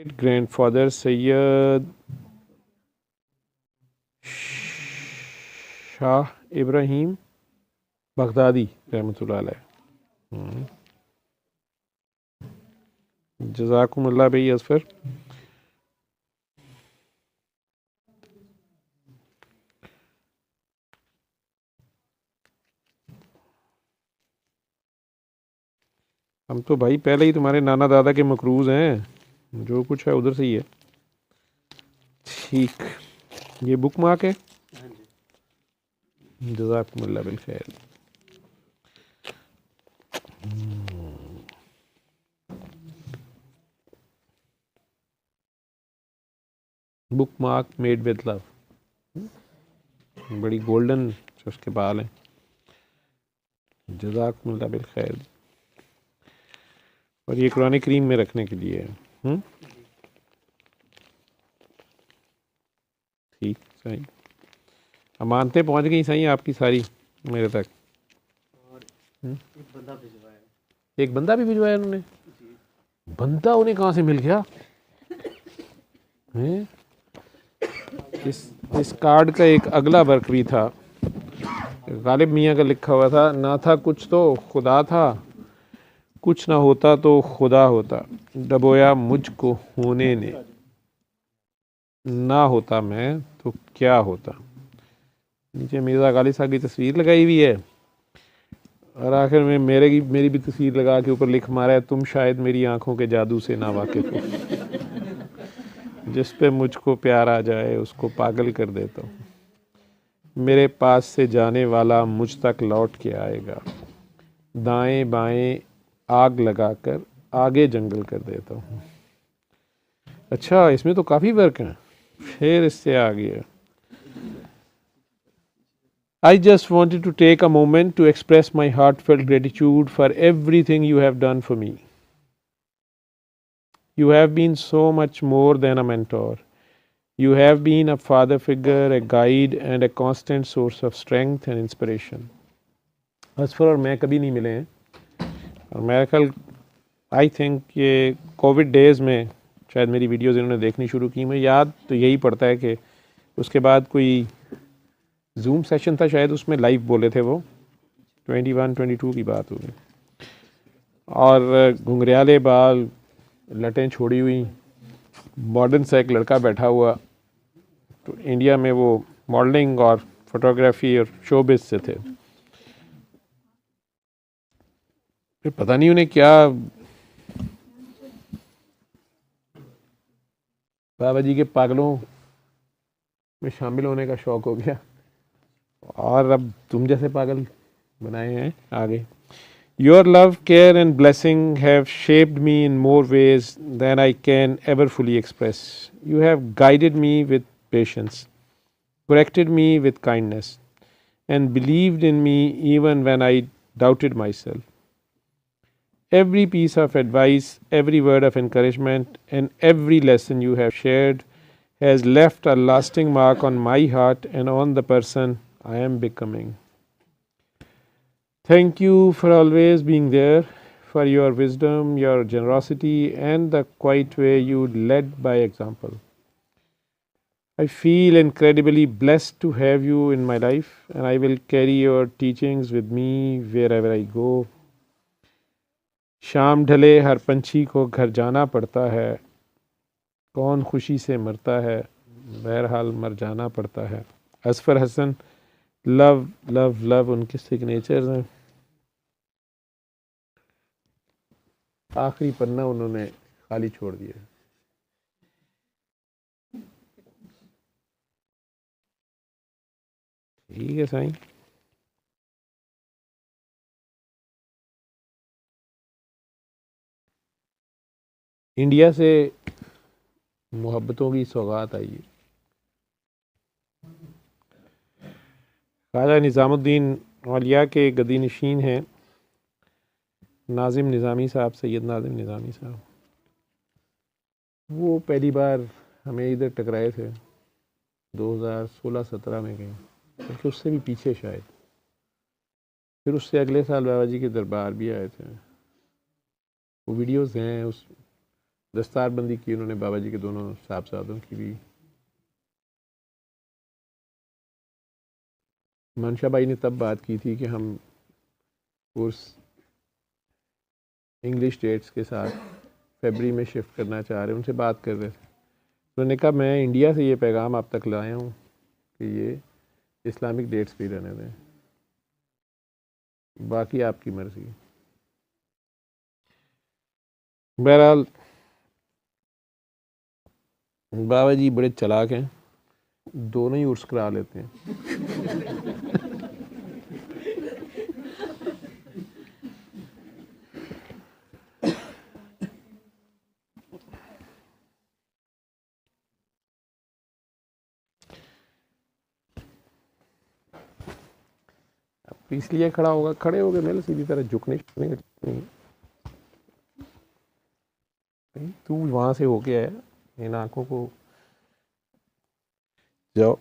Grandfather Syed Shah Ibrahim Baghdadi रहमतुल्लाह अलैह। जज़ाकुमुल्लाह भाई असफर। हम तो भाई पहले ही तुम्हारे नाना दादा के मकरूज हैं, जो कुछ है उधर से ही है। ठीक, ये बुक मार्क है। जज़ाकुमुल्लाह बिल खैर। Book mark made with love, बड़ी गोल्डन उसके बाल हैं। जज़ाकुमुल्लाह बिल खैर। और ये कुरान करीम में रखने के लिए है। ठीक सही, अमानतें पहुंच गई सही आपकी सारी मेरे तक। एक बंदा भी भिजवाया उन्होंने। बंदा उन्हें कहाँ से मिल गया है? इस कार्ड का एक अगला वर्क भी था, गालिब मियाँ का लिखा हुआ था, ना था कुछ तो खुदा था, कुछ ना होता तो खुदा होता, डबोया मुझको होने ने, ना होता मैं तो क्या होता। नीचे मिर्ज़ा गालिब साहब की तस्वीर लगाई हुई है और आखिर में मेरी भी तस्वीर लगा के ऊपर लिख मारा है, तुम शायद मेरी आंखों के जादू से ना वाकिफ हो, जिस पे मुझको प्यार आ जाए उसको पागल कर देता हूँ, मेरे पास से जाने वाला मुझ तक लौट के आएगा, दाएं बाएं आग लगाकर आगे जंगल कर देता हूँ। अच्छा, इसमें तो काफ़ी वर्क हैं। फिर इससे आ गया, I just wanted to take a moment to express my heartfelt gratitude for everything you have done for me. You have been so much more than a mentor. You have been a father figure, a guide, and a constant source of strength and inspiration. Asfar और मैं कभी नहीं मिले हैं, और मैं कल I think ये कोविड डेज़ में शायद मेरी वीडियोज़ इन्होंने देखनी शुरू की। मुझे याद तो यही पड़ता है कि उसके बाद कोई जूम सेशन था शायद, उसमें लाइव बोले थे वो, 21-22 की बात होगी, और घुंघरियाले बाल, लटें छोड़ी हुई, मॉडर्न सा एक लड़का बैठा हुआ। तो इंडिया में वो मॉडलिंग और फोटोग्राफी और शोबिज से थे। फिर पता नहीं उन्हें क्या बाबा जी के पागलों में शामिल होने का शौक हो गया, और अब तुम जैसे पागल बनाए हैं आगे। Your love, care and blessing have shaped me in more ways than I can ever fully express. You have guided me with patience, corrected me with kindness, and believed in me even when I doubted myself. Every piece of advice, every word of encouragement, and every lesson you have shared has left a lasting mark on my heart and on the person I am becoming. Thank you for always being there, for your wisdom, your generosity, and the quiet way you led by example. I feel incredibly blessed to have you in my life, and I will carry your teachings with me wherever I go. शाम ढले हर पंछी को घर जाना पड़ता है, कौन खुशी से मरता है, बहरहाल मर जाना पड़ता है। Asfar Hasan, love love love उनके सिग्नेचर्स हैं। आखिरी पन्ना उन्होंने खाली छोड़ दिया। ठीक है साईं। इंडिया से मोहब्बतों की सौगात आई है। ख्वाजा निज़ामुद्दीन औलिया के गदी नशीन हैं नाजिम निज़ामी साहब, सैयद नाजिम निज़ामी साहब। वो पहली बार हमें इधर टकराए थे 2016-17 में कहीं, बल्कि उससे भी पीछे शायद। फिर उससे अगले साल बाबा जी के दरबार भी आए थे। वो वीडियोस हैं, उस दस्तारबंदी की उन्होंने बाबा जी के दोनों साहबजादों की भी। मनशा भाई ने तब बात की थी कि हम कोर्स इंग्लिश डेट्स के साथ फरवरी में शिफ्ट करना चाह रहे हैं, उनसे बात कर रहे थे। उन्होंने कहा मैं इंडिया से ये पैगाम आप तक लाया हूँ कि ये इस्लामिक डेट्स भी रहने दें, बाकी आपकी मर्ज़ी। बहरहाल बाबा जी बड़े चालाक हैं, दोनों ही उर्स करा लेते हैं। इसलिए खड़ा होगा, खड़े हो गए मेरे सीधी तरह झुकने नहीं। तू वहां से होके आया, इन आंखों को जाओ।